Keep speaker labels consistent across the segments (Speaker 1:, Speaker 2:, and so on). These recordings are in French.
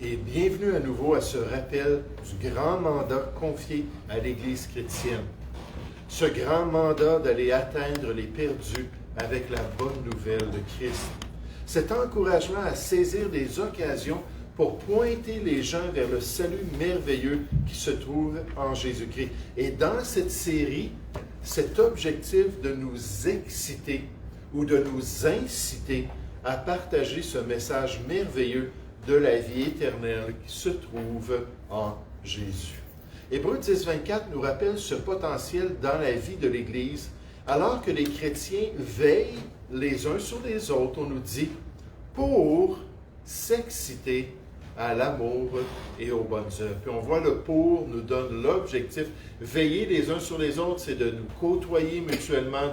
Speaker 1: et bienvenue à nouveau à ce rappel du grand mandat confié à l'Église chrétienne. Ce grand mandat d'aller atteindre les perdus avec la bonne nouvelle de Christ. Cet encouragement à saisir des occasions pour pointer les gens vers le salut merveilleux qui se trouve en Jésus-Christ. Et dans cette série, cet objectif de nous exciter ou de nous inciter à partager ce message merveilleux de la vie éternelle qui se trouve en Jésus. Hébreux 10, 24 nous rappelle ce potentiel dans la vie de l'Église, alors que les chrétiens veillent les uns sur les autres, on nous dit, pour s'exciter à l'amour et aux bonnes œuvres. Puis on voit le pour nous donne l'objectif. Veiller les uns sur les autres, c'est de nous côtoyer mutuellement,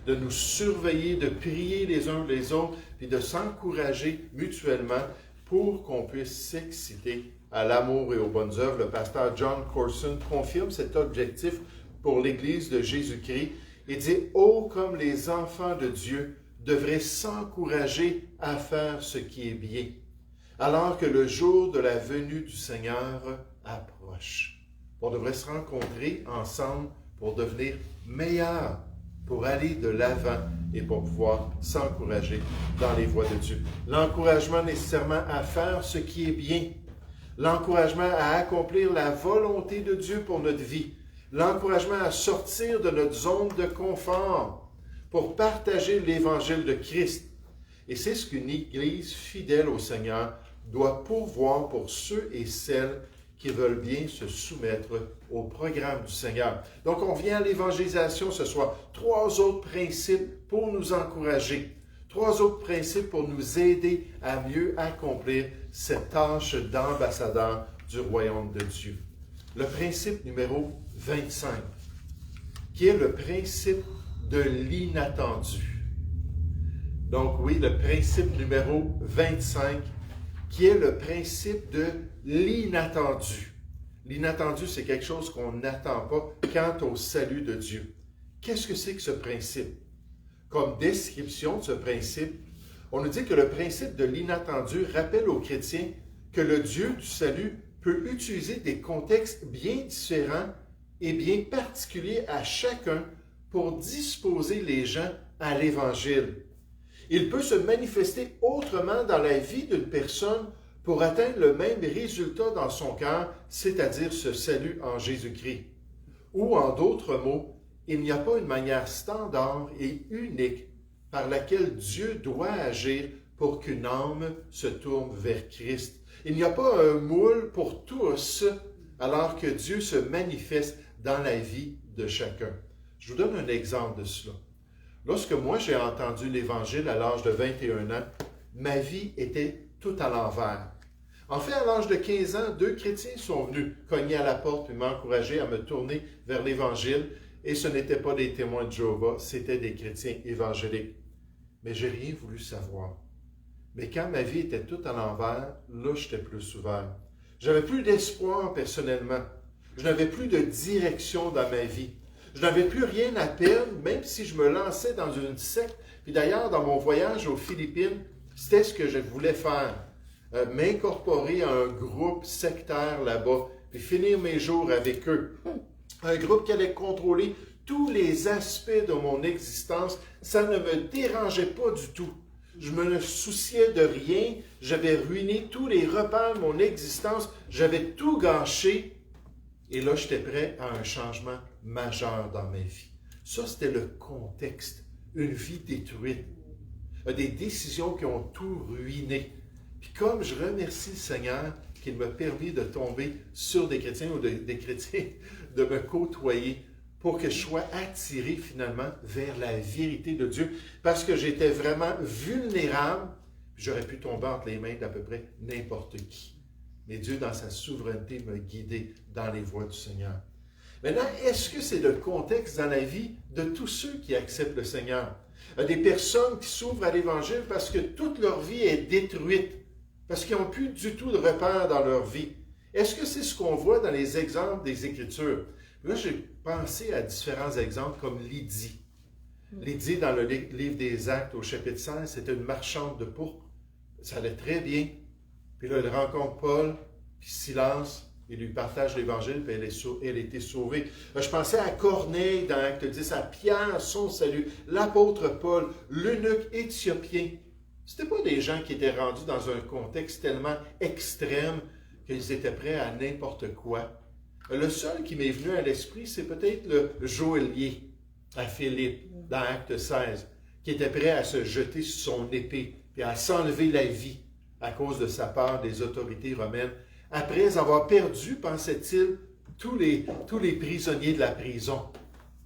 Speaker 1: de nous surveiller, de prier les uns les autres, puis de s'encourager mutuellement pour qu'on puisse s'exciter à l'amour et aux bonnes œuvres. Le pasteur John Corson confirme cet objectif pour l'Église de Jésus-Christ et dit « Oh, comme les enfants de Dieu devraient s'encourager à faire ce qui est bien, alors que le jour de la venue du Seigneur approche. » On devrait se rencontrer ensemble pour devenir meilleurs, pour aller de l'avant et pour pouvoir s'encourager dans les voies de Dieu. L'encouragement nécessairement à faire ce qui est bien. L'encouragement à accomplir la volonté de Dieu pour notre vie. L'encouragement à sortir de notre zone de confort pour partager l'Évangile de Christ. Et c'est ce qu'une Église fidèle au Seigneur doit pourvoir pour ceux et celles qui veulent bien se soumettre au programme du Seigneur. Donc, on vient à l'évangélisation ce soir. 3 autres principes pour nous encourager. 3 autres principes pour nous aider à mieux accomplir cette tâche d'ambassadeur du royaume de Dieu. Le principe numéro 25, qui est le principe de l'inattendu. Donc oui, le principe numéro 25, qui est le principe de l'inattendu. L'inattendu, c'est quelque chose qu'on n'attend pas quant au salut de Dieu. Qu'est-ce que c'est que ce principe? Comme description de ce principe, on nous dit que le principe de l'inattendu rappelle aux chrétiens que le Dieu du salut peut utiliser des contextes bien différents et bien particuliers à chacun pour disposer les gens à l'Évangile. Il peut se manifester autrement dans la vie d'une personne pour atteindre le même résultat dans son cœur, c'est-à-dire ce salut en Jésus-Christ. Ou en d'autres mots, il n'y a pas une manière standard et unique par laquelle Dieu doit agir pour qu'une âme se tourne vers Christ. Il n'y a pas un moule pour tous, alors que Dieu se manifeste dans la vie de chacun. Je vous donne un exemple de cela. Lorsque moi j'ai entendu l'Évangile à l'âge de 21 ans, ma vie était tout à l'envers. En fait, à l'âge de 15 ans, 2 chrétiens sont venus cogner à la porte et m'encourager à me tourner vers l'Évangile. Et ce n'étaient pas des témoins de Jéhovah, c'était des chrétiens évangéliques. Mais je n'ai rien voulu savoir. Mais quand ma vie était tout à l'envers, là, j'étais plus ouvert. J'avais plus d'espoir personnellement. Je n'avais plus de direction dans ma vie. Je n'avais plus rien à perdre, même si je me lançais dans une secte. Puis d'ailleurs, dans mon voyage aux Philippines, c'était ce que je voulais faire. M'incorporer à un groupe sectaire là-bas, puis finir mes jours avec eux. Un groupe qui allait contrôler tous les aspects de mon existence. Ça ne me dérangeait pas du tout. Je me souciais de rien. J'avais ruiné tous les repères de mon existence. J'avais tout gâché. Et là, j'étais prêt à un changement majeur dans ma vie. Ça, c'était le contexte. Une vie détruite. Des décisions qui ont tout ruiné. Puis comme je remercie le Seigneur qu'il m'a permis de tomber sur des chrétiens ou des chrétiens, de me côtoyer pour que je sois attiré finalement vers la vérité de Dieu. Parce que j'étais vraiment vulnérable. J'aurais pu tomber entre les mains d'à peu près n'importe qui. Mais Dieu, dans sa souveraineté, m'a guidé dans les voies du Seigneur. Maintenant, est-ce que c'est le contexte dans la vie de tous ceux qui acceptent le Seigneur? Des personnes qui s'ouvrent à l'Évangile parce que toute leur vie est détruite, parce qu'ils n'ont plus du tout de repères dans leur vie. Est-ce que c'est ce qu'on voit dans les exemples des Écritures? Là, j'ai pensé à différents exemples comme Lydie. Lydie, dans le livre des Actes, au chapitre 16, c'était une marchande de pourpre. Ça allait très bien. Puis là, il rencontre Paul, puis silence, il lui partage l'Évangile, puis elle a été sauvée. Je pensais à Corneille dans Acte 10, à Pierre, son salut, l'apôtre Paul, l'eunuque éthiopien. Ce n'étaient pas des gens qui étaient rendus dans un contexte tellement extrême qu'ils étaient prêts à n'importe quoi. Le seul qui m'est venu à l'esprit, c'est peut-être le geôlier à Philippe, dans Acte 16, qui était prêt à se jeter sur son épée, puis à s'enlever la vie à cause de sa peur des autorités romaines, après avoir perdu, pensait-il, tous les prisonniers de la prison.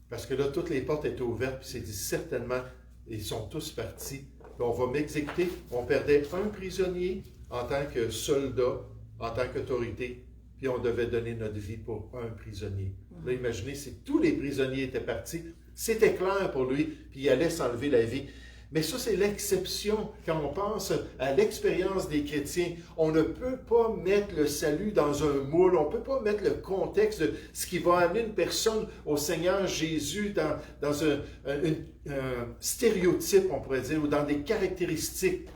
Speaker 1: Parce que là, toutes les portes étaient ouvertes, puis il s'est dit certainement, ils sont tous partis. Puis on va m'exécuter. On perdait un prisonnier en tant que soldat, en tant qu'autorité, puis on devait donner notre vie pour un prisonnier. Là, imaginez, si tous les prisonniers étaient partis, c'était clair pour lui, puis il allait s'enlever la vie. Mais ça, c'est l'exception quand on pense à l'expérience des chrétiens. On ne peut pas mettre le salut dans un moule. On ne peut pas mettre le contexte de ce qui va amener une personne au Seigneur Jésus dans un stéréotype, on pourrait dire, ou dans des caractéristiques.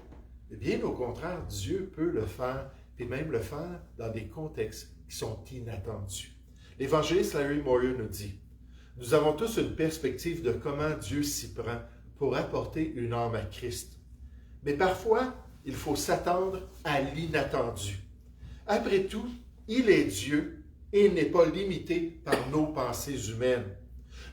Speaker 1: Mais bien au contraire, Dieu peut le faire, et même le faire dans des contextes qui sont inattendus. L'évangéliste Larry Moyer nous dit, « Nous avons tous une perspective de comment Dieu s'y prend pour apporter une âme à Christ. Mais parfois, il faut s'attendre à l'inattendu. Après tout, il est Dieu et il n'est pas limité par nos pensées humaines. »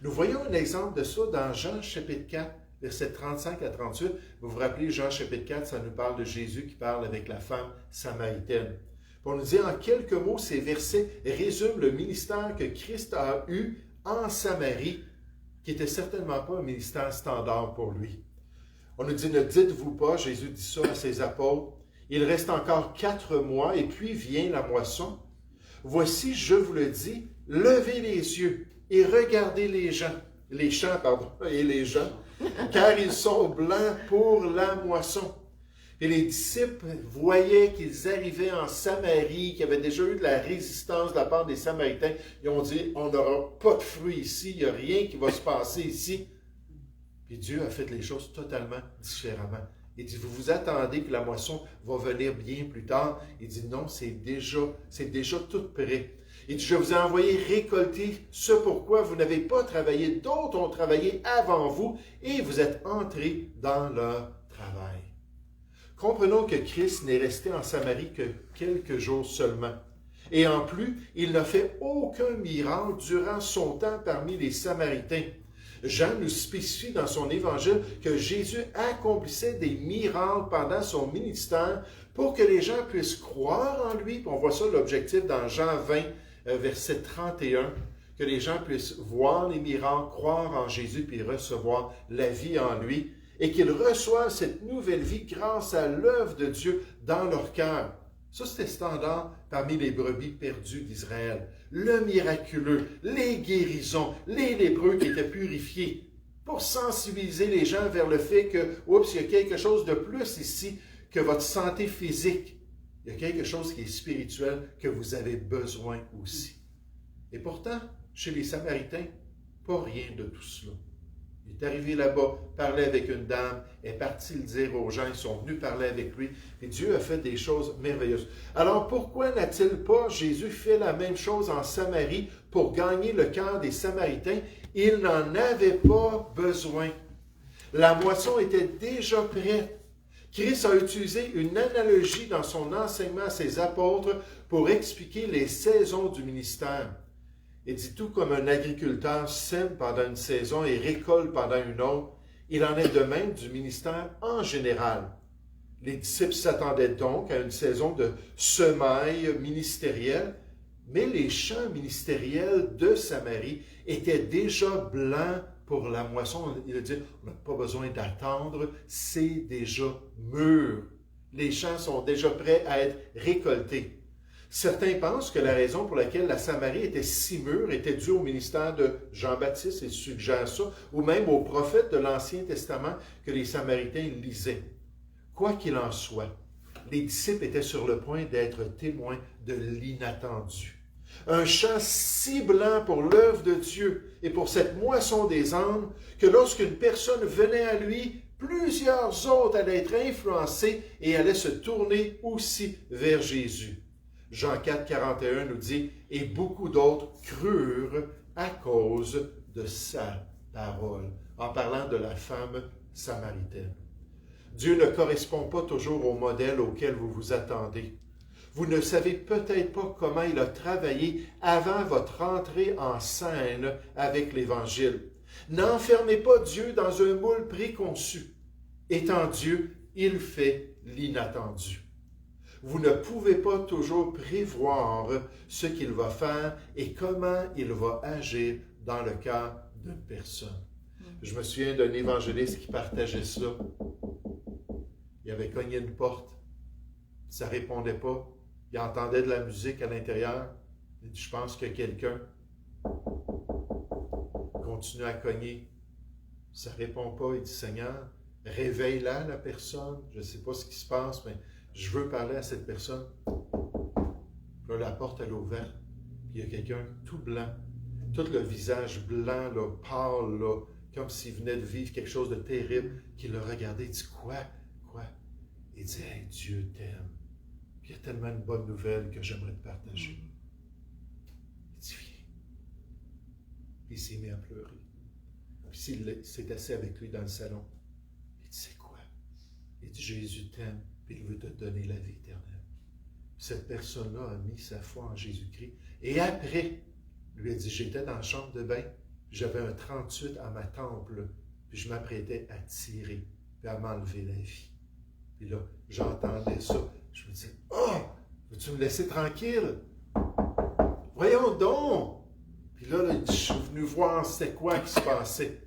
Speaker 1: Nous voyons un exemple de ça dans Jean chapitre 4, versets 35 à 38. Vous vous rappelez, Jean chapitre 4, ça nous parle de Jésus qui parle avec la femme samaritaine. Pour nous dire en quelques mots, ces versets résument le ministère que Christ a eu en Samarie, qui n'était certainement pas un ministère standard pour lui. On nous dit, ne dites-vous pas, Jésus dit ça à ses apôtres, il reste encore 4 mois et puis vient la moisson. Voici, je vous le dis, levez les yeux et regardez les champs, et les gens, car ils sont blancs pour la moisson. Et les disciples voyaient qu'ils arrivaient en Samarie, qu'il y avait déjà eu de la résistance de la part des Samaritains. Ils ont dit, on n'aura pas de fruits ici, il n'y a rien qui va se passer ici. Puis Dieu a fait les choses totalement différemment. Il dit, vous vous attendez que la moisson va venir bien plus tard. Il dit, non, c'est déjà tout prêt. Il dit, je vous ai envoyé récolter ce pourquoi vous n'avez pas travaillé. D'autres ont travaillé avant vous et vous êtes entrés dans leur travail. Comprenons que Christ n'est resté en Samarie que quelques jours seulement. Et en plus, il n'a fait aucun miracle durant son temps parmi les Samaritains. Jean nous spécifie dans son évangile que Jésus accomplissait des miracles pendant son ministère pour que les gens puissent croire en lui. Puis on voit ça l'objectif dans Jean 20, verset 31, que les gens puissent voir les miracles, croire en Jésus puis recevoir la vie en lui. Et qu'ils reçoivent cette nouvelle vie grâce à l'œuvre de Dieu dans leur cœur. Ça, c'était standard parmi les brebis perdues d'Israël. Le miraculeux, les guérisons, les lépreux qui étaient purifiés, pour sensibiliser les gens vers le fait que, oups, il y a quelque chose de plus ici que votre santé physique. Il y a quelque chose qui est spirituel que vous avez besoin aussi. Et pourtant, chez les Samaritains, pas rien de tout cela. Il est arrivé là-bas, parlait avec une dame, est parti le dire aux gens, ils sont venus parler avec lui, et Dieu a fait des choses merveilleuses. Alors pourquoi n'a-t-il pas, Jésus, fait la même chose en Samarie pour gagner le cœur des Samaritains? Il n'en avait pas besoin. La moisson était déjà prête. Christ a utilisé une analogie dans son enseignement à ses apôtres pour expliquer les saisons du ministère. Il dit, tout comme un agriculteur sème pendant une saison et récolte pendant une autre, il en est de même du ministère en général. Les disciples s'attendaient donc à une saison de semailles ministérielles, mais les champs ministériels de Samarie étaient déjà blancs pour la moisson. Il a dit, on n'a pas besoin d'attendre, c'est déjà mûr. Les champs sont déjà prêts à être récoltés. Certains pensent que la raison pour laquelle la Samarie était si mûre était due au ministère de Jean-Baptiste, il suggère ça, ou même aux prophètes de l'Ancien Testament que les Samaritains lisaient. Quoi qu'il en soit, les disciples étaient sur le point d'être témoins de l'inattendu. Un champ si blanc pour l'œuvre de Dieu et pour cette moisson des âmes que lorsqu'une personne venait à lui, Plusieurs autres allaient être influencés et allaient se tourner aussi vers Jésus. Jean 4, 41 nous dit, « Et beaucoup d'autres crurent à cause de sa parole », en parlant de la femme samaritaine. Dieu ne correspond pas toujours au modèle auquel vous vous attendez. Vous ne savez peut-être pas comment il a travaillé avant votre entrée en scène avec l'Évangile. N'enfermez pas Dieu dans un moule préconçu. Étant Dieu, il fait l'inattendu. Vous ne pouvez pas toujours prévoir ce qu'il va faire et comment il va agir dans le cas d'une personne. Je me souviens d'un évangéliste qui partageait cela. Il avait cogné une porte. Ça ne répondait pas. Il entendait de la musique à l'intérieur. Il dit, je pense que quelqu'un continue à cogner. Ça ne répond pas. Il dit, Seigneur, réveille-la, la personne. Je ne sais pas ce qui se passe, mais je veux parler à cette personne. Là, la porte, elle est ouverte. Puis il y a quelqu'un tout blanc. Tout le visage blanc, là, pâle, là, comme s'il venait de vivre quelque chose de terrible, qui l'a regardé. Il dit, quoi? Il dit, hey, Dieu t'aime. Puis il y a tellement une bonne nouvelle que j'aimerais te partager. Il dit, viens. Puis il s'est mis à pleurer. Puis il s'est assis avec lui dans le salon. Il dit, c'est quoi? Il dit, Jésus t'aime, puis il veut te donner la vie éternelle. Puis cette personne-là a mis sa foi en Jésus-Christ. Et après, lui a dit, j'étais dans la chambre de bain, j'avais un 38 à ma temple, puis je m'apprêtais à tirer, puis à m'enlever la vie. Puis là, j'entendais ça. Je me disais, oh, veux-tu me laisser tranquille? Voyons donc! Puis là, je suis venu voir c'était quoi qui se passait.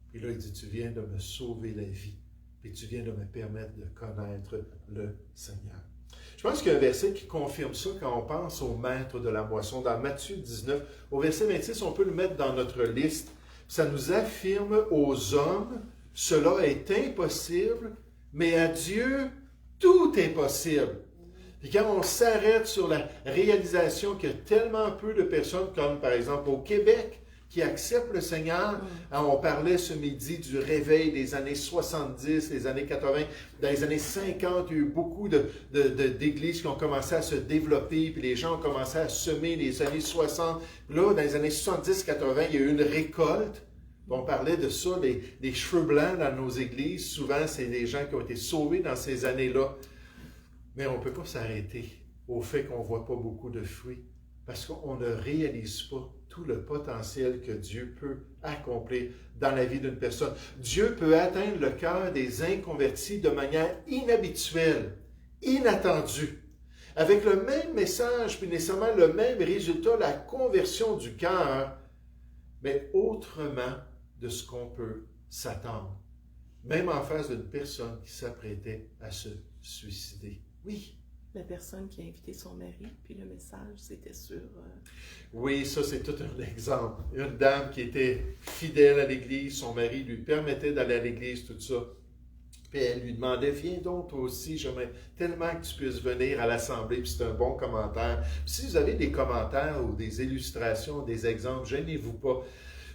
Speaker 1: Puis là, il dit, tu viens de me sauver la vie. Puis tu viens de me permettre de connaître le Seigneur. Je pense qu'il y a un verset qui confirme ça quand on pense au maître de la moisson. Dans Matthieu 19, au verset 26, on peut le mettre dans notre liste. Ça nous affirme aux hommes, cela est impossible, mais à Dieu, tout est possible. Puis quand on s'arrête sur la réalisation qu'il y a tellement peu de personnes, comme par exemple au Québec, qui acceptent le Seigneur. On parlait ce midi du réveil des années 70, des années 80. Dans les années 50, il y a eu beaucoup d'églises qui ont commencé à se développer, puis les gens ont commencé à semer les années 60. Là, dans les années 70-80, il y a eu une récolte. On parlait de ça, des cheveux blancs dans nos églises. Souvent, c'est des gens qui ont été sauvés dans ces années-là. Mais on ne peut pas s'arrêter au fait qu'on ne voit pas beaucoup de fruits, parce qu'on ne réalise pas tout le potentiel que Dieu peut accomplir dans la vie d'une personne. Dieu peut atteindre le cœur des inconvertis de manière inhabituelle, inattendue, avec le même message, puis nécessairement le même résultat, la conversion du cœur, mais autrement de ce qu'on peut s'attendre. Même en face d'une personne qui s'apprêtait à se suicider. Oui.
Speaker 2: La personne qui a invité son mari, puis le message, c'était sur...
Speaker 1: Oui, ça, c'est tout un exemple. Une dame qui était fidèle à l'Église, son mari lui permettait d'aller à l'Église, tout ça. Puis elle lui demandait, viens donc toi aussi, j'aimerais tellement que tu puisses venir à l'Assemblée, puis c'est un bon commentaire. Puis si vous avez des commentaires ou des illustrations, des exemples, gênez-vous pas.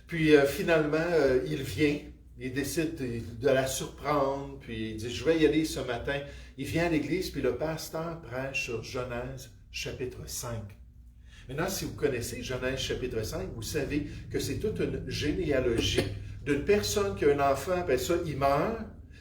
Speaker 1: Puis finalement, il vient. Il décide de la surprendre, puis il dit, je vais y aller ce matin. Il vient à l'église, puis le pasteur prêche sur Genèse, chapitre 5. Maintenant, si vous connaissez Genèse, chapitre 5, vous savez que c'est toute une généalogie d'une personne qui a un enfant, après ça, il meurt.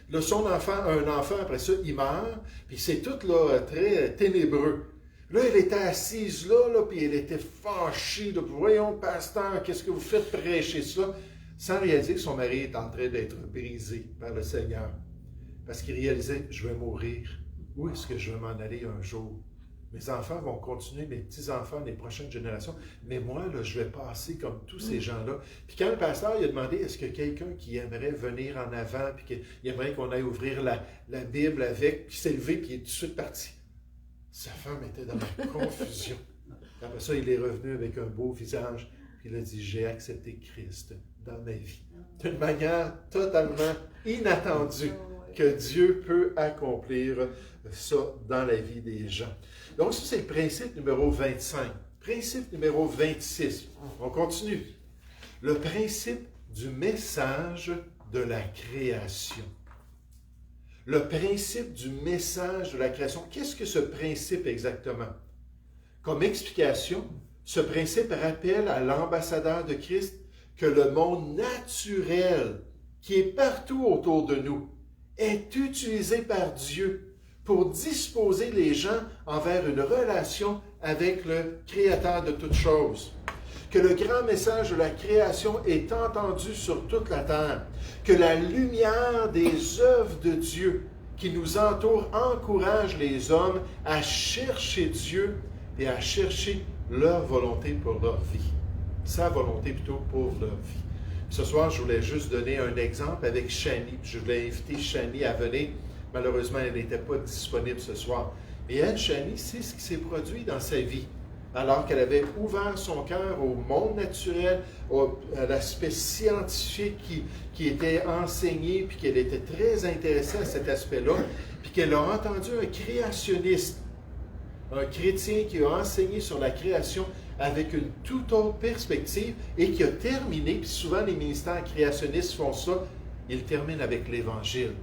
Speaker 1: Là, son enfant a un enfant, après ça, il meurt. Puis c'est tout là, très ténébreux. Là, elle était assise là, puis elle était fâchée. Là, voyons, pasteur, qu'est-ce que vous faites prêcher ça? Sans réaliser que son mari est en train d'être brisé par le Seigneur. Parce qu'il réalisait, je vais mourir. Où est-ce que je vais m'en aller un jour? Mes enfants vont continuer, mes petits-enfants, les prochaines générations. Mais moi, là, je vais passer comme tous ces gens-là. Puis quand le pasteur il a demandé, est-ce qu'il y a quelqu'un qui aimerait venir en avant, puis qu'il aimerait qu'on aille ouvrir la Bible avec, puis il s'est levé, puis il est tout de suite parti. Sa femme était dans la confusion. Après ça, il est revenu avec un beau visage, puis il a dit, j'ai accepté Christ dans ma vie. D'une manière totalement inattendue que Dieu peut accomplir ça dans la vie des gens. Donc, ça, c'est le principe numéro 25. Principe numéro 26. On continue. Le principe du message de la création. Le principe du message de la création. Qu'est-ce que ce principe exactement? Comme explication, ce principe rappelle à l'ambassadeur de Christ que le monde naturel qui est partout autour de nous est utilisé par Dieu pour disposer les gens envers une relation avec le Créateur de toutes choses. Que le grand message de la création est entendu sur toute la terre, que la lumière des œuvres de Dieu qui nous entourent encourage les hommes à chercher Dieu et à chercher leur volonté pour leur vie. Sa volonté plutôt pour leur vie. Ce soir, je voulais juste donner un exemple avec Shani. Je voulais inviter Shani à venir. Malheureusement, elle n'était pas disponible ce soir. Mais elle, Shani, c'est ce qui s'est produit dans sa vie. Alors qu'elle avait ouvert son cœur au monde naturel, à l'aspect scientifique qui était enseigné, puis qu'elle était très intéressée à cet aspect-là, puis qu'elle a entendu un créationniste, un chrétien qui a enseigné sur la création avec une toute autre perspective et qui a terminé, puis souvent les ministères créationnistes font ça, ils terminent avec l'Évangile.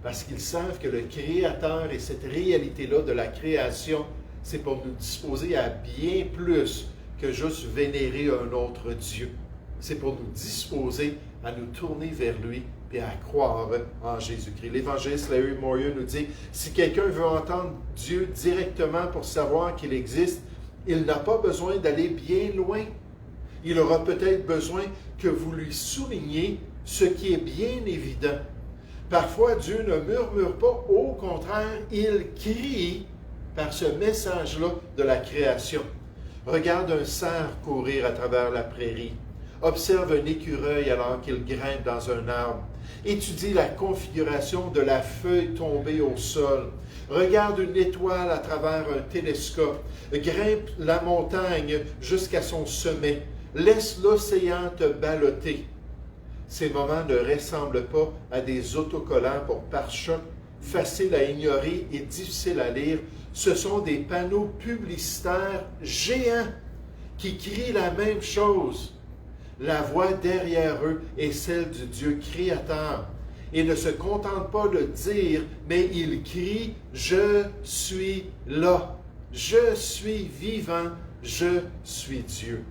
Speaker 1: Parce qu'ils savent que le Créateur et cette réalité-là de la création, c'est pour nous disposer à bien plus que juste vénérer un autre Dieu. C'est pour nous disposer à nous tourner vers lui et à croire en Jésus-Christ. L'évangéliste Larry Moyer nous dit, si quelqu'un veut entendre Dieu directement pour savoir qu'il existe, il n'a pas besoin d'aller bien loin. Il aura peut-être besoin que vous lui souligniez ce qui est bien évident. Parfois, Dieu ne murmure pas, au contraire, il crie par ce message-là de la création. Regarde un cerf courir à travers la prairie. Observe un écureuil alors qu'il grimpe dans un arbre. Étudie la configuration de la feuille tombée au sol. Regarde une étoile à travers un télescope. Grimpe la montagne jusqu'à son sommet. Laisse l'océan te ballotter. Ces moments ne ressemblent pas à des autocollants pour pare-chocs, faciles à ignorer et difficiles à lire. Ce sont des panneaux publicitaires géants qui crient la même chose. La voix derrière eux est celle du Dieu créateur. Il ne se contente pas de dire, mais il crie « Je suis là, je suis vivant, je suis Dieu ».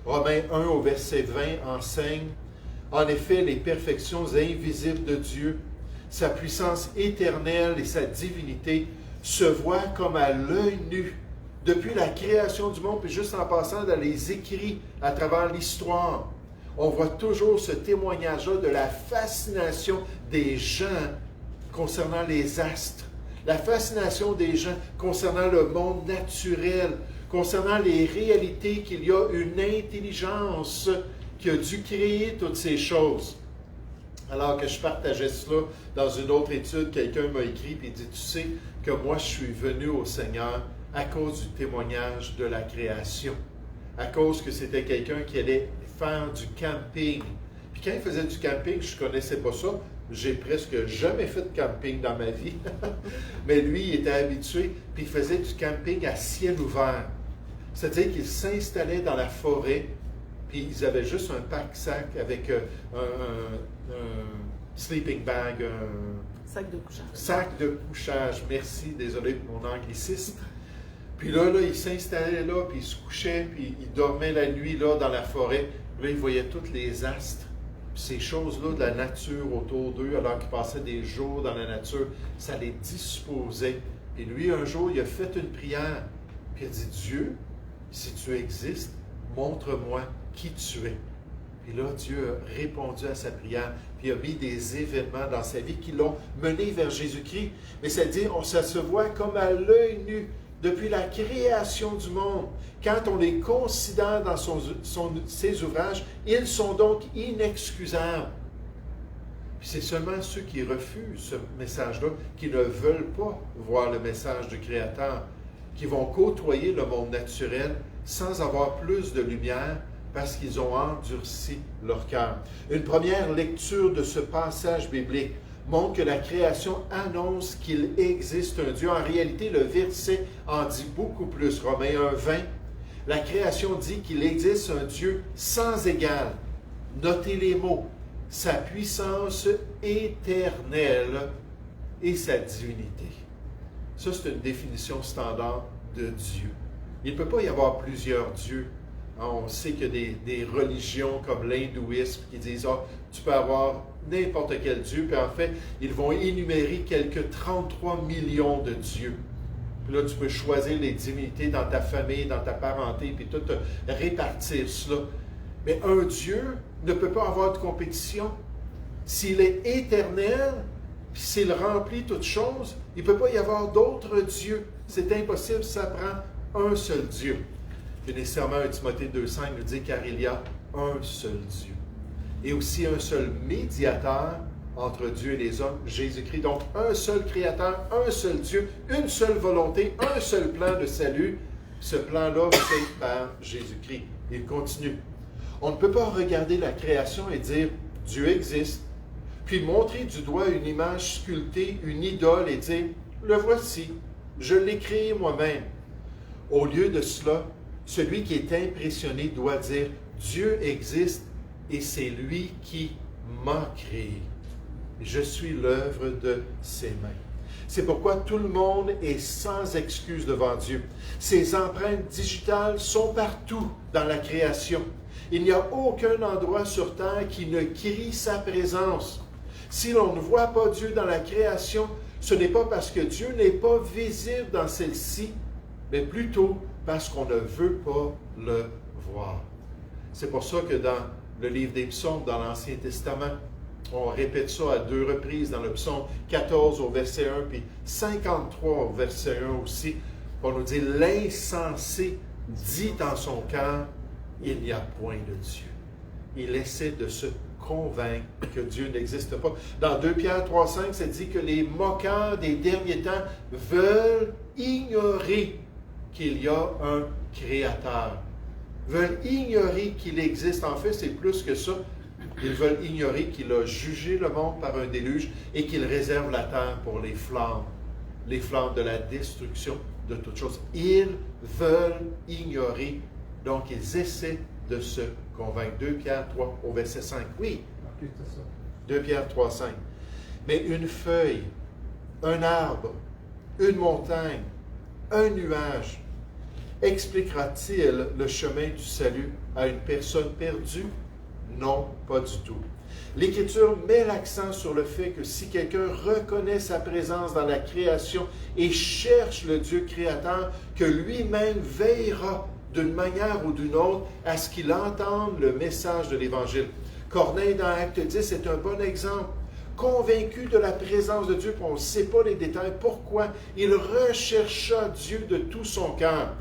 Speaker 1: Romains 1 au verset 20 enseigne « En effet, les perfections invisibles de Dieu, sa puissance éternelle et sa divinité se voient comme à l'œil nu depuis la création du monde, puis juste en passant dans les écrits à travers l'histoire. On voit toujours ce témoignage-là de la fascination des gens concernant les astres, la fascination des gens concernant le monde naturel, concernant les réalités qu'il y a une intelligence qui a dû créer toutes ces choses. Alors que je partageais cela dans une autre étude, quelqu'un m'a écrit et dit, tu sais que moi je suis venu au Seigneur à cause du témoignage de la création, à cause que c'était quelqu'un qui allait faire du camping. Puis quand il faisait du camping, je ne connaissais pas ça, j'ai presque jamais fait de camping dans ma vie, mais lui, il était habitué, puis il faisait du camping à ciel ouvert. C'est-à-dire qu'il s'installait dans la forêt, puis ils avaient juste un pack-sac avec un sleeping bag, un
Speaker 2: sac de couchage.
Speaker 1: Sac de couchage, merci, désolé pour mon anglicisme. Puis là, il s'installait là, puis il se couchait, puis il dormait la nuit là dans la forêt. Là, il voyait tous les astres, puis ces choses-là de la nature autour d'eux, alors qu'il passait des jours dans la nature, ça les disposait. Et lui, un jour, il a fait une prière, puis il a dit, Dieu, si tu existes, montre-moi qui tu es. Puis là, Dieu a répondu à sa prière, puis il a mis des événements dans sa vie qui l'ont mené vers Jésus-Christ. Mais c'est-à-dire, ça se voit comme à l'œil nu, depuis la création du monde. Quand on les considère dans ses ouvrages, ils sont donc inexcusables. Puis c'est seulement ceux qui refusent ce message-là, qui ne veulent pas voir le message du Créateur, qui vont côtoyer le monde naturel sans avoir plus de lumière, parce qu'ils ont endurci leur cœur. Une première lecture de ce passage biblique montre que la création annonce qu'il existe un Dieu. En réalité, le verset en dit beaucoup plus. Romains 1, 20, la création dit qu'il existe un Dieu sans égal. Notez les mots. Sa puissance éternelle et sa divinité. Ça, c'est une définition standard de Dieu. Il ne peut pas y avoir plusieurs dieux. On sait qu'il y a des religions comme l'hindouisme qui disent tu peux avoir n'importe quel dieu, puis en fait, ils vont énumérer quelques 33 millions de dieux. Puis là, tu peux choisir les divinités dans ta famille, dans ta parenté, puis tout répartir cela. Mais un Dieu ne peut pas avoir de compétition. S'il est éternel, puis s'il remplit toutes choses, il ne peut pas y avoir d'autres dieux. C'est impossible, ça prend un seul Dieu. Puis nécessairement, 1 Timothée 2,5 nous dit car il y a un seul Dieu. Et aussi un seul médiateur entre Dieu et les hommes, Jésus-Christ. Donc, un seul Créateur, un seul Dieu, une seule volonté, un seul plan de salut. Ce plan-là, c'est par Jésus-Christ. Il continue. On ne peut pas regarder la création et dire « Dieu existe », puis montrer du doigt une image sculptée, une idole et dire « Le voici, je l'ai créé moi-même ». Au lieu de cela, celui qui est impressionné doit dire « Dieu existe et c'est lui qui m'a créé. Je suis l'œuvre de ses mains. » C'est pourquoi tout le monde est sans excuse devant Dieu. Ses empreintes digitales sont partout dans la création. Il n'y a aucun endroit sur terre qui ne crie sa présence. Si l'on ne voit pas Dieu dans la création, ce n'est pas parce que Dieu n'est pas visible dans celle-ci, mais plutôt parce qu'on ne veut pas le voir. C'est pour ça que dans le livre des psaumes, dans l'Ancien Testament, on répète ça à 2 reprises, dans le psaume 14 au verset 1, puis 53 au verset 1 aussi. On nous dit, l'insensé dit en son cœur, il n'y a point de Dieu. Il essaie de se convaincre que Dieu n'existe pas. Dans 2 Pierre 3,5, c'est dit que les moqueurs des derniers temps veulent ignorer qu'il y a un Créateur. Veulent ignorer qu'il existe. En fait, c'est plus que ça. Ils veulent ignorer qu'il a jugé le monde par un déluge et qu'il réserve la terre pour les flammes de la destruction de toutes choses. Ils veulent ignorer, donc ils essaient de se convaincre. 2 Pierre 3 au verset 5. Oui, 2 Pierre 3, 5. Mais une feuille, un arbre, une montagne, un nuage, expliquera-t-il le chemin du salut à une personne perdue? Non, pas du tout. L'Écriture met l'accent sur le fait que si quelqu'un reconnaît sa présence dans la création et cherche le Dieu créateur, que lui-même veillera d'une manière ou d'une autre à ce qu'il entende le message de l'Évangile. Corneille, dans Acte 10, est un bon exemple. Convaincu de la présence de Dieu, puis on ne sait pas les détails, pourquoi il rechercha Dieu de tout son cœur.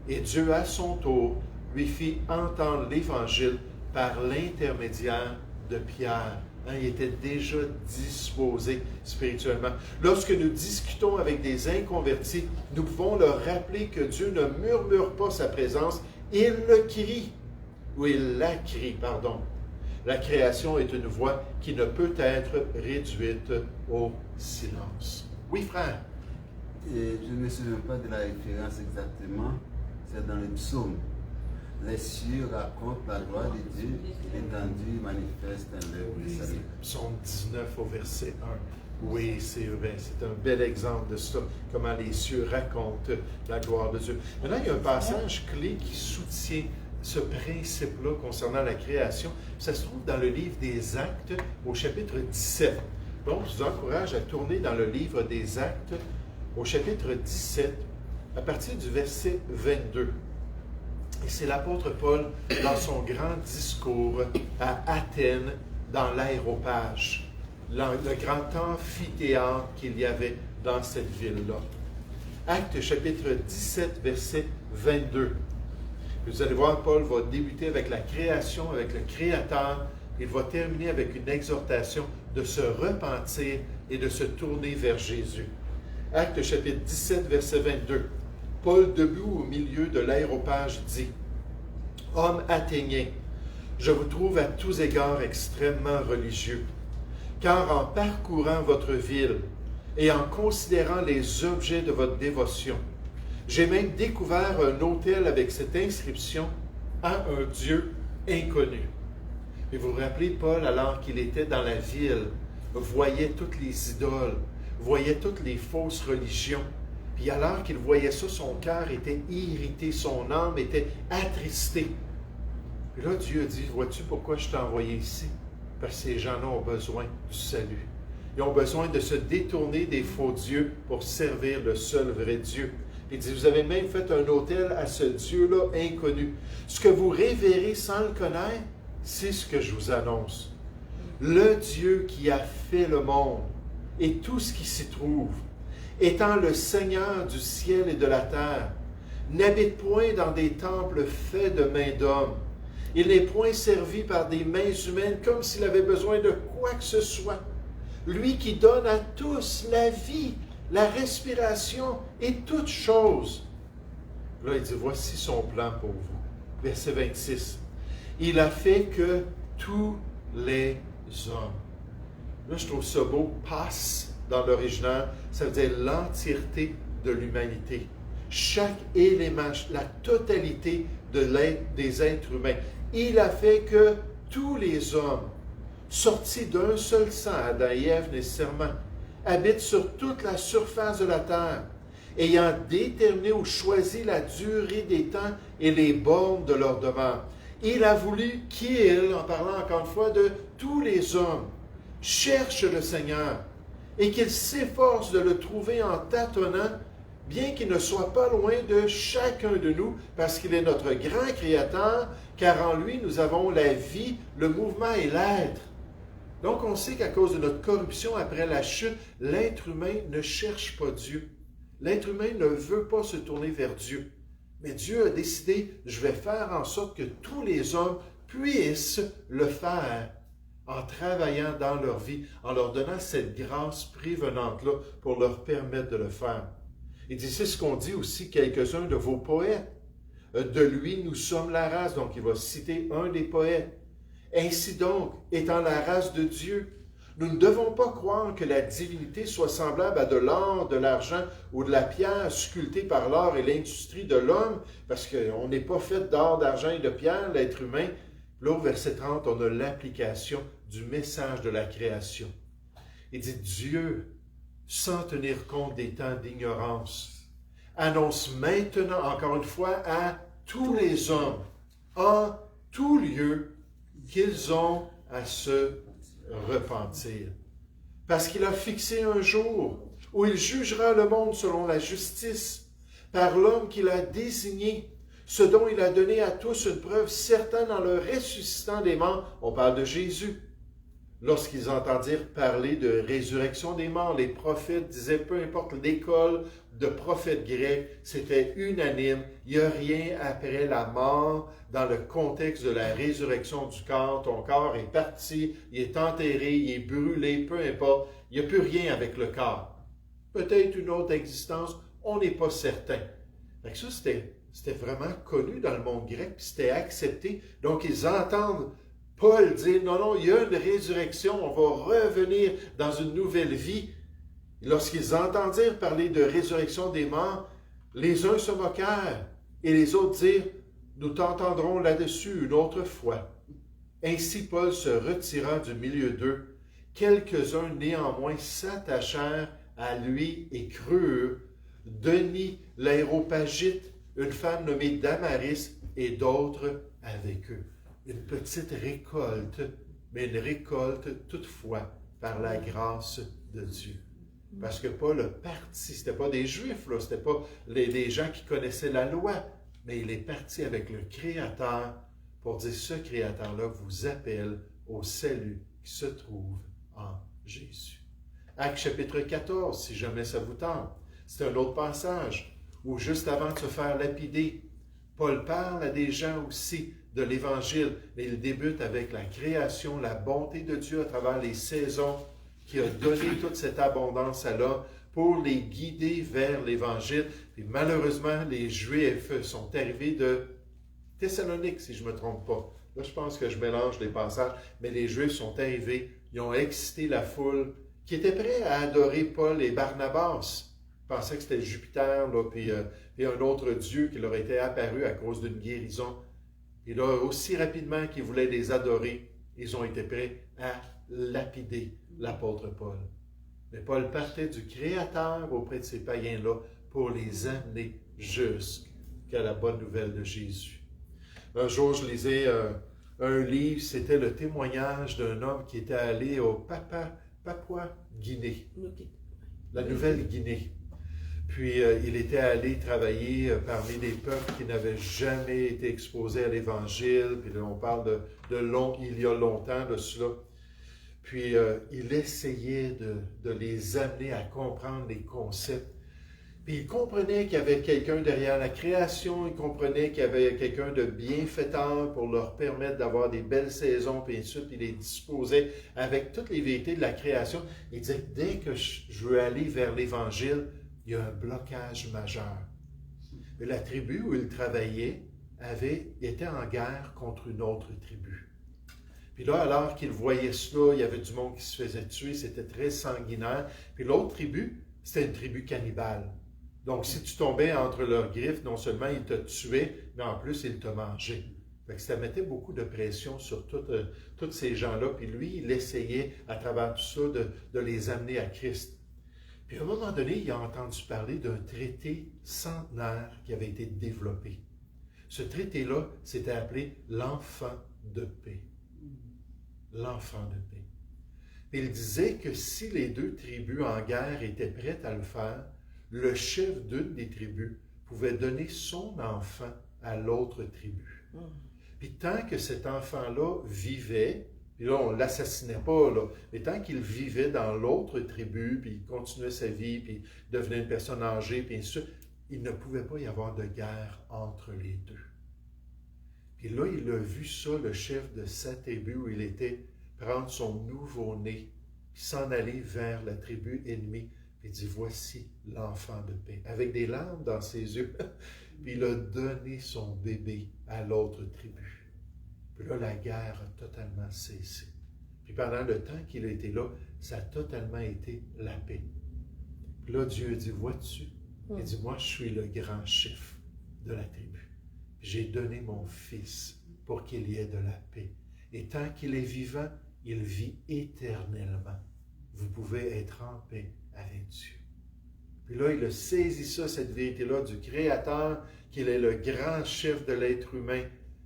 Speaker 1: Et Dieu, à son tour, lui fit entendre l'Évangile par l'intermédiaire de Pierre. Il était déjà disposé spirituellement. Lorsque nous discutons avec des inconvertis, nous pouvons leur rappeler que Dieu ne murmure pas sa présence, il le crie, ou il la crie, pardon. La création est une voix qui ne peut être réduite au silence. Oui, frère?
Speaker 3: Et je ne me souviens pas de la référence exactement, c'est dans les psaumes. Les cieux racontent la gloire de Dieu, l'étendue manifeste l'œuvre du salut.
Speaker 1: Psaume 19 au verset 1. Oui, c'est vrai, c'est un bel exemple de ça, comment les cieux racontent la gloire de Dieu. Maintenant, il y a un passage clé qui soutient ce principe-là concernant la création. Ça se trouve dans le livre des Actes au chapitre 17. Donc, je vous encourage à tourner dans le livre des Actes au chapitre 17 à partir du verset 22. Et c'est l'apôtre Paul, dans son grand discours à Athènes, dans l'aéropage, le grand amphithéâtre qu'il y avait dans cette ville-là. Actes chapitre 17, verset 22. Vous allez voir, Paul va débuter avec la création, avec le Créateur. Il va terminer avec une exhortation de se repentir et de se tourner vers Jésus. Actes chapitre 17, verset 22. Paul, debout au milieu de l'aéropage, dit « Hommes athéniens, je vous trouve à tous égards extrêmement religieux, car en parcourant votre ville et en considérant les objets de votre dévotion, j'ai même découvert un autel avec cette inscription « À un Dieu inconnu ». Et vous vous rappelez, Paul, alors qu'il était dans la ville, voyait toutes les idoles, voyait toutes les fausses religions. Puis alors qu'il voyait ça, son cœur était irrité, son âme était attristée. Puis là, Dieu a dit, vois-tu pourquoi je t'ai envoyé ici? Parce que ces gens-là ont besoin du salut. Ils ont besoin de se détourner des faux dieux pour servir le seul vrai Dieu. Il dit, vous avez même fait un autel à ce Dieu-là inconnu. Ce que vous révérez sans le connaître, c'est ce que je vous annonce. Le Dieu qui a fait le monde et tout ce qui s'y trouve, étant le Seigneur du ciel et de la terre, n'habite point dans des temples faits de mains d'hommes. Il n'est point servi par des mains humaines comme s'il avait besoin de quoi que ce soit. Lui qui donne à tous la vie, la respiration et toutes choses. Là, il dit, voici son plan pour vous. Verset 26. Il a fait que tous les hommes. Là, je trouve ça beau. Passe dans l'original, ça veut dire l'entièreté de l'humanité. Chaque élément, la totalité des êtres humains. Il a fait que tous les hommes, sortis d'un seul sang, Adam et Ève nécessairement, habitent sur toute la surface de la terre, ayant déterminé ou choisi la durée des temps et les bornes de leur demeure. Il a voulu qu'il, en parlant encore une fois de tous les hommes, cherche le Seigneur et qu'il s'efforce de le trouver en tâtonnant, bien qu'il ne soit pas loin de chacun de nous, parce qu'il est notre grand Créateur, car en lui nous avons la vie, le mouvement et l'être. Donc on sait qu'à cause de notre corruption après la chute, l'être humain ne cherche pas Dieu. L'être humain ne veut pas se tourner vers Dieu. Mais Dieu a décidé, je vais faire en sorte que tous les hommes puissent le faire en travaillant dans leur vie, en leur donnant cette grâce prévenante-là pour leur permettre de le faire. Il dit, c'est ce qu'ont dit aussi quelques-uns de vos poètes. De lui, nous sommes la race. Donc, il va citer un des poètes. Ainsi donc, étant la race de Dieu, nous ne devons pas croire que la divinité soit semblable à de l'or, de l'argent ou de la pierre sculptée par l'art et l'industrie de l'homme, parce qu'on n'est pas fait d'or, d'argent et de pierre, l'être humain. Là, au verset 30, on a l'application du message de la création. Il dit, Dieu, sans tenir compte des temps d'ignorance, annonce maintenant, encore une fois, à tous les hommes, en tout lieu, qu'ils ont à se repentir. Parce qu'il a fixé un jour où il jugera le monde selon la justice, par l'homme qu'il a désigné, ce dont il a donné à tous une preuve certaine en le ressuscitant des morts. On parle de Jésus. Lorsqu'ils entendirent parler de résurrection des morts, les prophètes disaient, peu importe l'école de prophètes grecs, c'était unanime. Il n'y a rien après la mort dans le contexte de la résurrection du corps. Ton corps est parti, il est enterré, il est brûlé, peu importe. Il n'y a plus rien avec le corps. Peut-être une autre existence, on n'est pas certain. Fait que ça, c'était vraiment connu dans le monde grec, puis c'était accepté. Donc, ils entendent Paul dit, non, il y a une résurrection, on va revenir dans une nouvelle vie. Lorsqu'ils entendirent parler de résurrection des morts, les uns se moquèrent et les autres dirent, nous t'entendrons là-dessus une autre fois. Ainsi Paul se retira du milieu d'eux. Quelques-uns néanmoins s'attachèrent à lui et crurent. Denis l'Aéropagite, une femme nommée Damaris et d'autres avec eux. Une petite récolte, mais une récolte toutefois par la grâce de Dieu. Parce que Paul a parti, ce n'était pas des Juifs, ce n'était pas des gens qui connaissaient la loi, mais il est parti avec le Créateur pour dire ce Créateur-là vous appelle au salut qui se trouve en Jésus. Actes chapitre 14, si jamais ça vous tente, c'est un autre passage où juste avant de se faire lapider, Paul parle à des gens aussi de l'Évangile, mais il débute avec la création, la bonté de Dieu à travers les saisons, qui a donné toute cette abondance à l'homme pour les guider vers l'Évangile. Et malheureusement, les Juifs sont arrivés de Thessalonique, si je ne me trompe pas. Là, je pense que je mélange les passages, mais les Juifs sont arrivés, ils ont excité la foule, qui était prête à adorer Paul et Barnabas. Ils pensaient que c'était Jupiter, là, puis un autre Dieu qui leur était apparu à cause d'une guérison. Et là, aussi rapidement qu'ils voulaient les adorer, ils ont été prêts à lapider l'apôtre Paul. Mais Paul partait du Créateur auprès de ces païens-là pour les amener jusqu'à la bonne nouvelle de Jésus. Un jour, je lisais un livre, c'était le témoignage d'un homme qui était allé au Papouasie-Guinée, la Nouvelle-Guinée. Puis il était allé travailler parmi des peuples qui n'avaient jamais été exposés à l'Évangile. Puis là, on parle il y a longtemps de cela. Puis il essayait de les amener à comprendre les concepts. Puis il comprenait qu'il y avait quelqu'un derrière la création, il comprenait qu'il y avait quelqu'un de bienfaiteur pour leur permettre d'avoir des belles saisons, puis ainsi de suite. Il les disposait avec toutes les vérités de la création. Il disait que dès que je veux aller vers l'Évangile, il y a un blocage majeur. Mais la tribu où il travaillait était en guerre contre une autre tribu. Puis là, alors qu'il voyait cela, il y avait du monde qui se faisait tuer, c'était très sanguinaire. Puis l'autre tribu, c'était une tribu cannibale. Donc, si tu tombais entre leurs griffes, non seulement ils te tuaient, mais en plus, ils te mangeaient. Fait que ça mettait beaucoup de pression sur tous ces gens-là. Puis lui, il essayait, à travers tout ça, de les amener à Christ. Puis à un moment donné, il a entendu parler d'un traité centenaire qui avait été développé. Ce traité-là s'était appelé l'Enfant de paix. L'Enfant de paix. Puis il disait que si les deux tribus en guerre étaient prêtes à le faire, le chef d'une des tribus pouvait donner son enfant à l'autre tribu. Puis tant que cet enfant-là vivait, puis là, on ne l'assassinait pas, là, mais tant qu'il vivait dans l'autre tribu, puis il continuait sa vie, puis il devenait une personne âgée, puis ainsi de suite, il ne pouvait pas y avoir de guerre entre les deux. Puis là, il a vu ça, le chef de sa tribu où il était, prendre son nouveau-né, puis s'en aller vers la tribu ennemie. Puis il dit, voici l'enfant de paix, avec des larmes dans ses yeux. Puis il a donné son bébé à l'autre tribu. Puis là, la guerre a totalement cessé. Puis pendant le temps qu'il a été là, ça a totalement été la paix. Puis là, Dieu dit, vois-tu? Il dit, moi, je suis le grand chef de la tribu. J'ai donné mon fils pour qu'il y ait de la paix. Et tant qu'il est vivant, il vit éternellement. Vous pouvez être en paix avec Dieu. Puis là, il a saisi ça, cette vérité-là du Créateur, qu'il est le grand chef de l'être humain,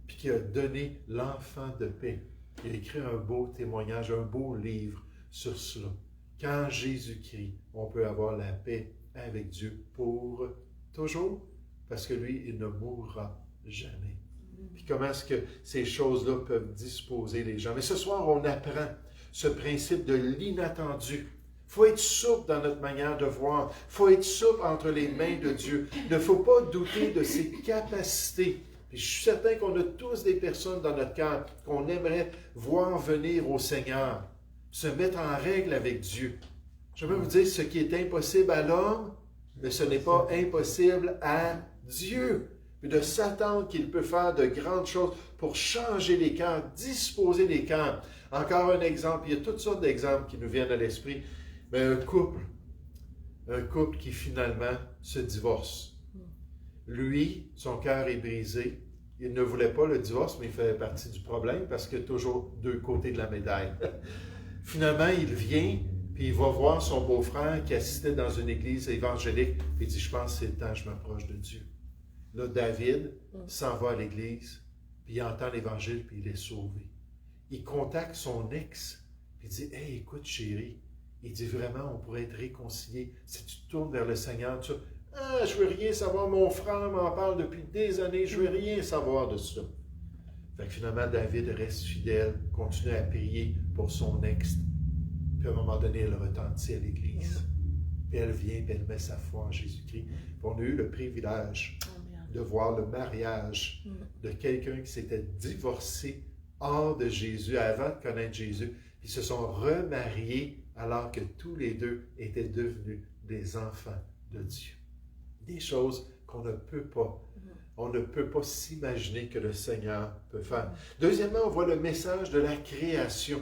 Speaker 1: puis qui a donné l'enfant de paix. Il a écrit un beau témoignage, un beau livre sur cela. Qu'en Jésus-Christ, on peut avoir la paix avec Dieu pour toujours, parce que lui, il ne mourra jamais. Puis comment est-ce que ces choses-là peuvent disposer les gens? Mais ce soir, on apprend ce principe de l'inattendu. Il faut être souple dans notre manière de voir. Il faut être souple entre les mains de Dieu. Il ne faut pas douter de ses capacités. Puis je suis certain qu'on a tous des personnes dans notre cœur qu'on aimerait voir venir au Seigneur, se mettre en règle avec Dieu. Je vais vous dire, ce qui est impossible à l'homme, mais ce n'est pas impossible à Dieu. Puis de s'attendre qu'il peut faire de grandes choses pour changer les cœurs, disposer les cœurs. Encore un exemple, il y a toutes sortes d'exemples qui nous viennent à l'esprit. Mais un couple qui finalement se divorce. Lui, son cœur est brisé. Il ne voulait pas le divorce, mais il fait partie du problème parce qu'il y a toujours deux côtés de la médaille. Finalement, il vient, puis il va voir son beau-frère qui assistait dans une église évangélique, puis il dit, je pense que c'est le temps que je m'approche de Dieu. Là, David s'en va à l'église, puis il entend l'évangile, puis il est sauvé. Il contacte son ex, puis il dit, « Hey, écoute, chérie, il dit vraiment, on pourrait être réconciliés. Si tu te tournes vers le Seigneur, tu dis, « Ah, je veux rien savoir, mon frère m'en parle depuis des années, je veux rien savoir de ça. » Fait que finalement, David reste fidèle, continue à prier pour son ex. Puis à un moment donné, elle retentit à l'église. Puis elle vient, puis elle met sa foi en Jésus-Christ. Puis on a eu le privilège de voir le mariage de quelqu'un qui s'était divorcé hors de Jésus, avant de connaître Jésus. Ils se sont remariés alors que tous les deux étaient devenus des enfants de Dieu. Des choses qu'on ne peut pas. On ne peut pas s'imaginer que le Seigneur peut faire. Deuxièmement, on voit le message de la création.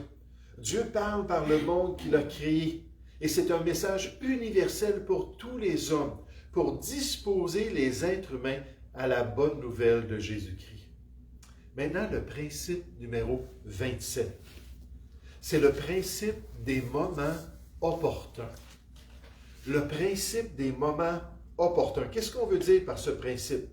Speaker 1: Dieu parle par le monde qu'il a créé. Et c'est un message universel pour tous les hommes, pour disposer les êtres humains à la bonne nouvelle de Jésus-Christ. Maintenant, le principe numéro 27. C'est le principe des moments opportuns. le principe des moments opportuns. Qu'est-ce qu'on veut dire par ce principe?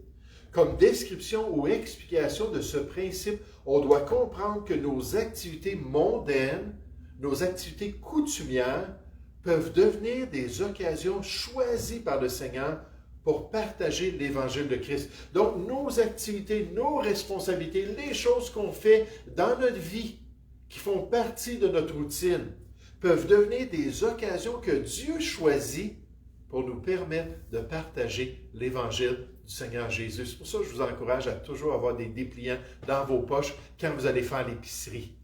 Speaker 1: Comme description ou explication de ce principe, on doit comprendre que nos activités mondaines, nos activités coutumières, peuvent devenir des occasions choisies par le Seigneur pour partager l'Évangile de Christ. Donc, nos activités, nos responsabilités, les choses qu'on fait dans notre vie, qui font partie de notre routine, peuvent devenir des occasions que Dieu choisit pour nous permettre de partager l'Évangile du Seigneur Jésus. C'est pour ça que je vous encourage à toujours avoir des dépliants dans vos poches quand vous allez faire l'épicerie.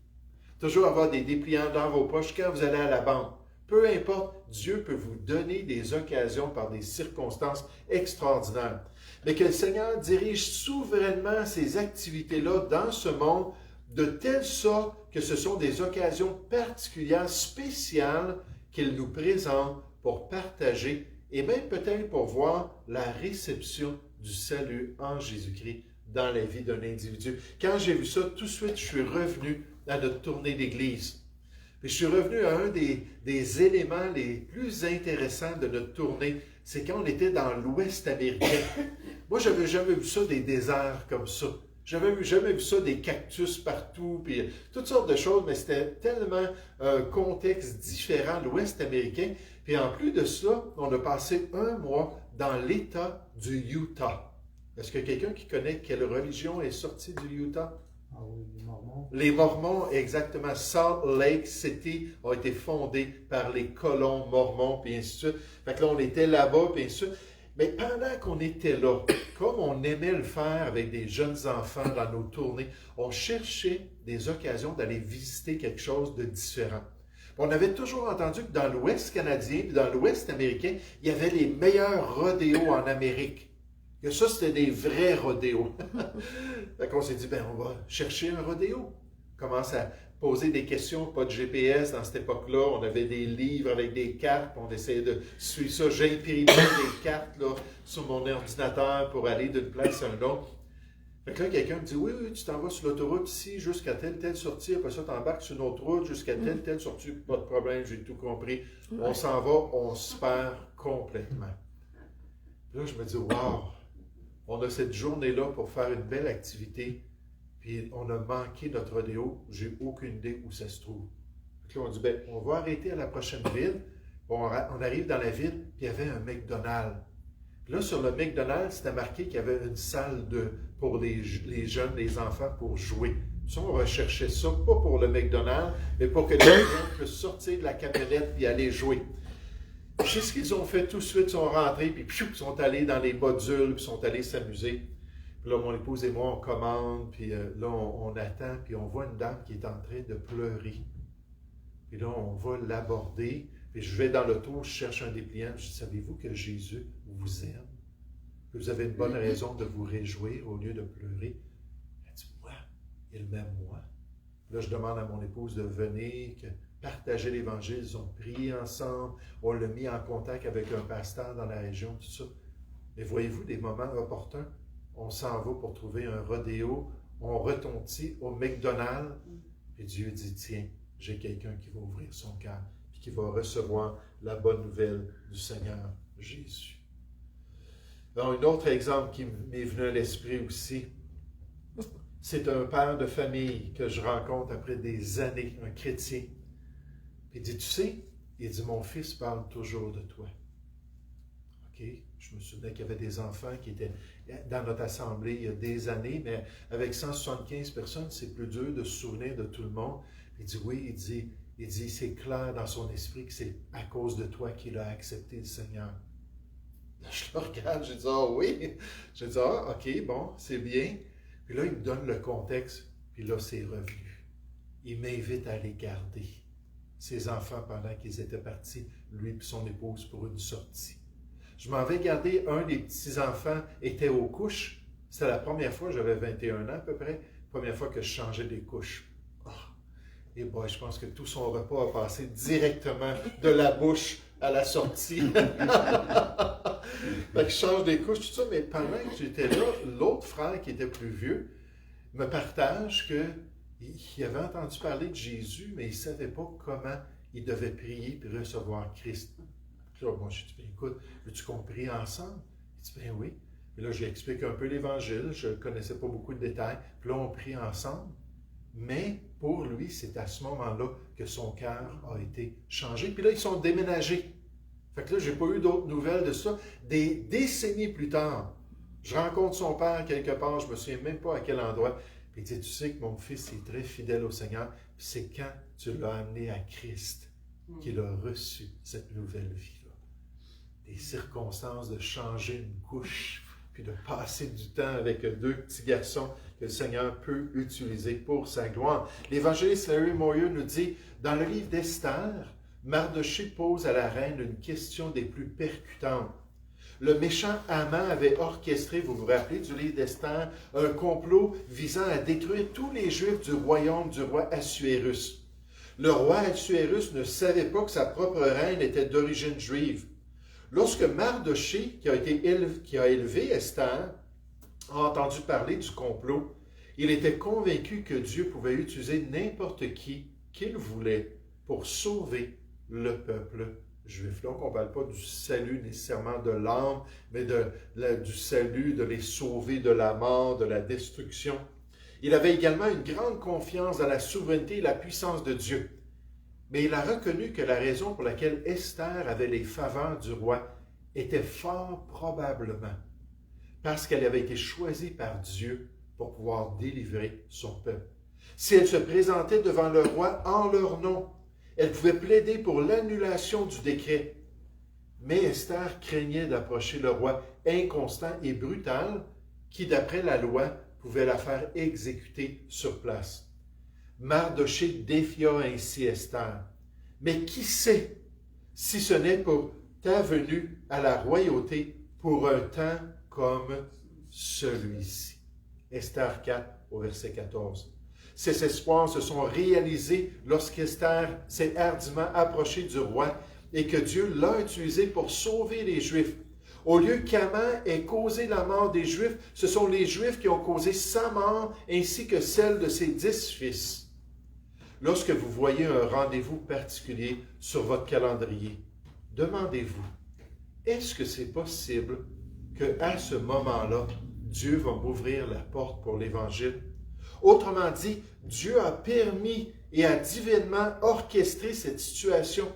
Speaker 1: Toujours avoir des dépliants dans vos poches quand vous allez à la banque. Peu importe, Dieu peut vous donner des occasions par des circonstances extraordinaires. Mais que le Seigneur dirige souverainement ces activités-là dans ce monde de telle sorte que ce sont des occasions particulières, spéciales qu'il nous présente pour partager et même peut-être pour voir la réception du salut en Jésus-Christ dans la vie d'un individu. Quand j'ai vu ça, tout de suite, je suis revenu à notre tournée d'église. Puis je suis revenu à un des éléments les plus intéressants de notre tournée, c'est quand on était dans l'Ouest américain. Moi, je n'avais jamais vu ça, des déserts comme ça. J'avais jamais vu ça, des cactus partout, puis toutes sortes de choses, mais c'était tellement un contexte différent, l'Ouest américain. Puis en plus de cela, on a passé un mois dans l'État du Utah. Est-ce que quelqu'un qui connaît quelle religion est sortie du Utah?
Speaker 4: Ah oui, les Mormons.
Speaker 1: Les Mormons, exactement. Salt Lake City a été fondé par les colons mormons, puis ainsi de suite. Fait que là, on était là-bas, puis ainsi de suite. Mais pendant qu'on était là, comme on aimait le faire avec des jeunes enfants dans nos tournées, on cherchait des occasions d'aller visiter quelque chose de différent. On avait toujours entendu que dans l'Ouest canadien et dans l'Ouest américain, il y avait les meilleurs rodéos en Amérique. Et ça, c'était des vrais rodéos. Fait qu'on s'est dit, ben, on va chercher un rodéo. On commence à poser des questions, pas de GPS dans cette époque-là. On avait des livres avec des cartes, on essayait de suivre ça. J'ai imprimé des cartes là, sur mon ordinateur pour aller d'une place à une autre. Fait que là, quelqu'un me dit, oui, tu t'en vas sur l'autoroute ici jusqu'à telle sortie, après ça, tu embarques sur une autre route jusqu'à telle sortie, pas de problème, j'ai tout compris. On s'en va, on se perd complètement. Puis là, je me dis, wow, on a cette journée-là pour faire une belle activité, puis on a manqué notre rodéo, j'ai aucune idée où ça se trouve. Puis là, on dit, ben, on va arrêter à la prochaine ville. On arrive dans la ville, puis il y avait un McDonald's. Puis là, sur le McDonald's, c'était marqué qu'il y avait une salle pour les jeunes, les enfants, pour jouer. Ça, on recherchait ça, pas pour le McDonald's, mais pour que les gens puissent sortir de la camionnette et aller jouer. C'est ce qu'ils ont fait tout de suite, ils sont rentrés, puis ils sont allés dans les modules, puis sont allés s'amuser. Puis là, mon épouse et moi, on commande, puis là, on attend, puis on voit une dame qui est en train de pleurer. Puis là, on va l'aborder, puis je vais dans l'auto, je cherche un dépliant, je dis, savez-vous que Jésus vous aime? Que vous avez une bonne raison de vous réjouir au lieu de pleurer? Elle dit, ouais, il m'aime moi. Là, je demande à mon épouse de venir, partager l'Évangile, ils ont prié ensemble, on l'a mis en contact avec un pasteur dans la région, tout ça. Mais voyez-vous, des moments opportuns, on s'en va pour trouver un rodéo, on retentit au McDonald's, et Dieu dit, tiens, j'ai quelqu'un qui va ouvrir son cœur, puis qui va recevoir la bonne nouvelle du Seigneur Jésus. Donc, un autre exemple qui m'est venu à l'esprit aussi, c'est un père de famille que je rencontre après des années, un chrétien. Puis il dit, tu sais, il dit, mon fils parle toujours de toi. OK? Je me souvenais qu'il y avait des enfants qui étaient dans notre assemblée il y a des années, mais avec 175 personnes, c'est plus dur de se souvenir de tout le monde. Il dit, oui, il dit, c'est clair dans son esprit que c'est à cause de toi qu'il a accepté le Seigneur. Là, je le regarde, je dis, ah oui. Je dis, ah, OK, bon, c'est bien. Puis là, il me donne le contexte, puis là, c'est revenu. Il m'invite à aller garder ses enfants pendant qu'ils étaient partis, lui et son épouse, pour une sortie. Je m'en vais garder un des petits-enfants, était aux couches. C'était la première fois, j'avais 21 ans à peu près, première fois que je changeais des couches. Oh. Et bon, je pense que tout son repas a passé directement de la bouche à la sortie. Fait que je change des couches, tout ça, mais pendant que j'étais là, l'autre frère qui était plus vieux me partage qu'il avait entendu parler de Jésus, mais il ne savait pas comment il devait prier et recevoir Christ. Puis là, moi, je dis, bien, écoute, veux-tu qu'on prie ensemble? Il dit, bien oui. Puis là, j'explique un peu l'Évangile, je ne connaissais pas beaucoup de détails. Puis là, on prie ensemble. Mais pour lui, c'est à ce moment-là que son cœur a été changé. Puis là, ils sont déménagés. Fait que là, je n'ai pas eu d'autres nouvelles de ça. Des décennies plus tard, je rencontre son père quelque part, je ne me souviens même pas à quel endroit. Puis il dit, tu sais que mon fils est très fidèle au Seigneur. Puis c'est quand tu l'as amené à Christ qu'il a reçu cette nouvelle vie-là. Des circonstances de changer une couche, puis de passer du temps avec deux petits garçons que le Seigneur peut utiliser pour sa gloire. L'évangéliste Larry Moyer nous dit, dans le livre d'Esther, Mardochée pose à la reine une question des plus percutantes. Le méchant Haman avait orchestré, vous vous rappelez du livre d'Esther, un complot visant à détruire tous les Juifs du royaume du roi Assuérus. Le roi Assuérus ne savait pas que sa propre reine était d'origine juive. Lorsque Mardochée, qui a élevé Esther, a entendu parler du complot, il était convaincu que Dieu pouvait utiliser n'importe qui qu'il voulait pour sauver le peuple juif. Donc, on ne parle pas du salut nécessairement de l'âme, mais du salut, de les sauver de la mort, de la destruction. Il avait également une grande confiance dans la souveraineté et la puissance de Dieu. Mais il a reconnu que la raison pour laquelle Esther avait les faveurs du roi était fort probablement parce qu'elle avait été choisie par Dieu pour pouvoir délivrer son peuple. Si elle se présentait devant le roi en leur nom, elle pouvait plaider pour l'annulation du décret. Mais Esther craignait d'approcher le roi inconstant et brutal qui, d'après la loi, pouvait la faire exécuter sur place. Mardochée défia ainsi Esther. Mais qui sait si ce n'est pour ta venue à la royauté pour un temps comme celui-ci. Esther 4 au verset 14. Ces espoirs se sont réalisés lorsqu'Esther s'est hardiment approchée du roi et que Dieu l'a utilisé pour sauver les Juifs. Au lieu qu'Haman ait causé la mort des Juifs, ce sont les Juifs qui ont causé sa mort ainsi que celle de ses 10 fils. Lorsque vous voyez un rendez-vous particulier sur votre calendrier, demandez-vous, est-ce que c'est possible qu'à ce moment-là, Dieu va m'ouvrir la porte pour l'Évangile? Autrement dit, Dieu a permis et a divinement orchestré cette situation.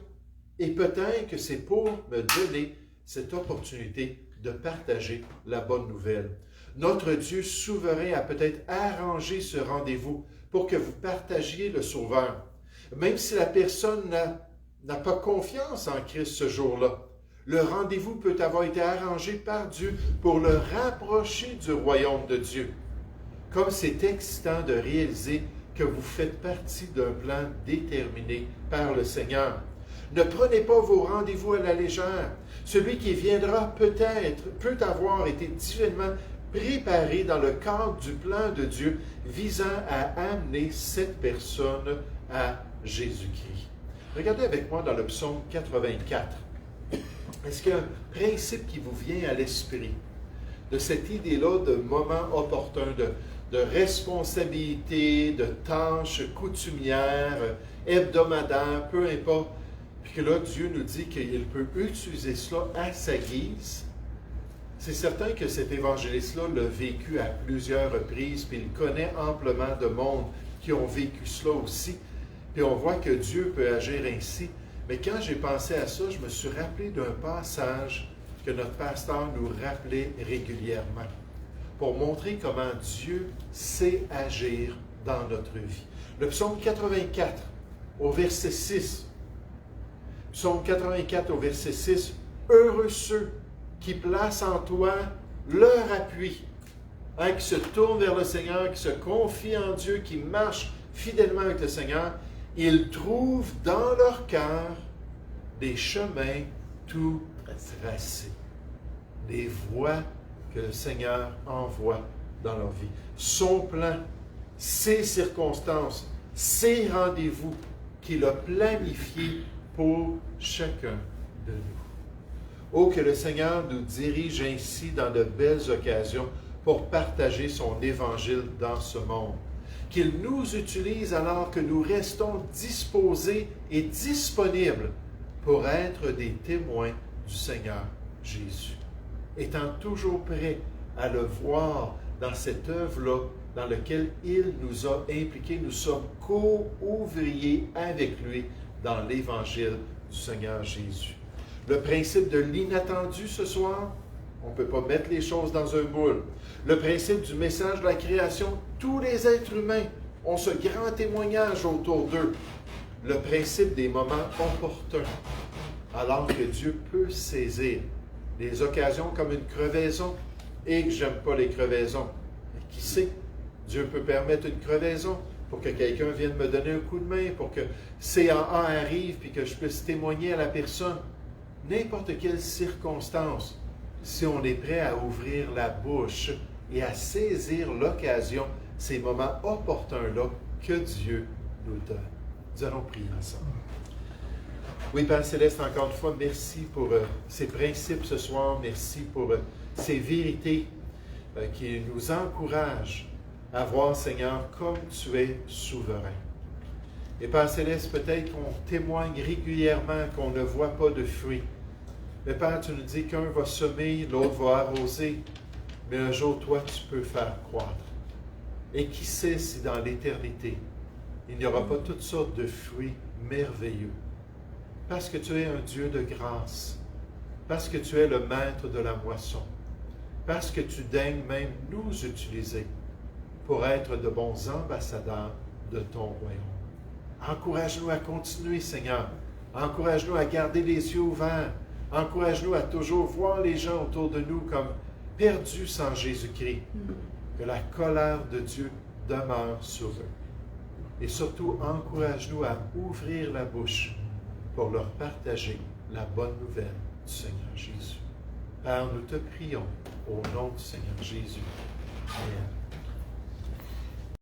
Speaker 1: Et peut-être que c'est pour me donner cette opportunité de partager la bonne nouvelle. Notre Dieu souverain a peut-être arrangé ce rendez-vous pour que vous partagiez le Sauveur. Même si la personne n'a pas confiance en Christ ce jour-là, le rendez-vous peut avoir été arrangé par Dieu pour le rapprocher du royaume de Dieu. Comme c'est excitant de réaliser que vous faites partie d'un plan déterminé par le Seigneur. Ne prenez pas vos rendez-vous à la légère. Celui qui viendra peut avoir été divinement préparé dans le cadre du plan de Dieu visant à amener cette personne à Jésus-Christ. Regardez avec moi dans le psaume 84. Est-ce qu'il y a un principe qui vous vient à l'esprit de cette idée-là de moment opportun, de responsabilité, de tâches coutumières, hebdomadaires, peu importe, puis que là, Dieu nous dit qu'il peut utiliser cela à sa guise? C'est certain que cet évangéliste-là l'a vécu à plusieurs reprises, puis il connaît amplement de monde qui ont vécu cela aussi. Puis on voit que Dieu peut agir ainsi. Mais quand j'ai pensé à ça, je me suis rappelé d'un passage que notre pasteur nous rappelait régulièrement pour montrer comment Dieu sait agir dans notre vie. Le psaume 84, au verset 6. Psaume 84, au verset 6. « Heureux ceux qui placent en toi leur appui, qui se tournent vers le Seigneur, qui se confient en Dieu, qui marchent fidèlement avec le Seigneur. Ils trouvent dans leur cœur des chemins tout tracés, des voies que le Seigneur envoie dans leur vie. Son plan, ses circonstances, ses rendez-vous qu'il a planifiés pour chacun de nous. Oh, que le Seigneur nous dirige ainsi dans de belles occasions pour partager son évangile dans ce monde. Qu'il nous utilise alors que nous restons disposés et disponibles pour être des témoins du Seigneur Jésus. Étant toujours prêt à le voir dans cette œuvre-là dans laquelle il nous a impliqués. Nous sommes co-ouvriers avec lui dans l'Évangile du Seigneur Jésus. Le principe de l'inattendu ce soir, on ne peut pas mettre les choses dans un moule. Le principe du message de la création, tous les êtres humains ont ce grand témoignage autour d'eux. Le principe des moments opportuns, alors que Dieu peut saisir les occasions comme une crevaison, et que j'aime pas les crevaisons. Mais qui sait, Dieu peut permettre une crevaison pour que quelqu'un vienne me donner un coup de main, pour que CAA arrive, puis que je puisse témoigner à la personne. N'importe quelle circonstance, si on est prêt à ouvrir la bouche et à saisir l'occasion, ces moments opportuns-là que Dieu nous donne. Nous allons prier ensemble. Oui, Père Céleste, encore une fois, merci pour ces principes ce soir. Merci pour ces vérités qui nous encouragent à voir, Seigneur, comme tu es souverain. Et Père Céleste, peut-être qu'on témoigne régulièrement qu'on ne voit pas de fruits. Mais Père, tu nous dis qu'un va semer, l'autre va arroser, mais un jour, toi, tu peux faire croître. Et qui sait si dans l'éternité, il n'y aura pas toutes sortes de fruits merveilleux. Parce que tu es un Dieu de grâce, parce que tu es le maître de la moisson, parce que tu daignes même nous utiliser pour être de bons ambassadeurs de ton royaume. Encourage-nous à continuer, Seigneur. Encourage-nous à garder les yeux ouverts. Encourage-nous à toujours voir les gens autour de nous comme perdus sans Jésus-Christ. Que la colère de Dieu demeure sur eux. Et surtout, encourage-nous à ouvrir la bouche pour leur partager la bonne nouvelle du Seigneur Jésus. Père, nous te prions au nom du Seigneur Jésus. Amen.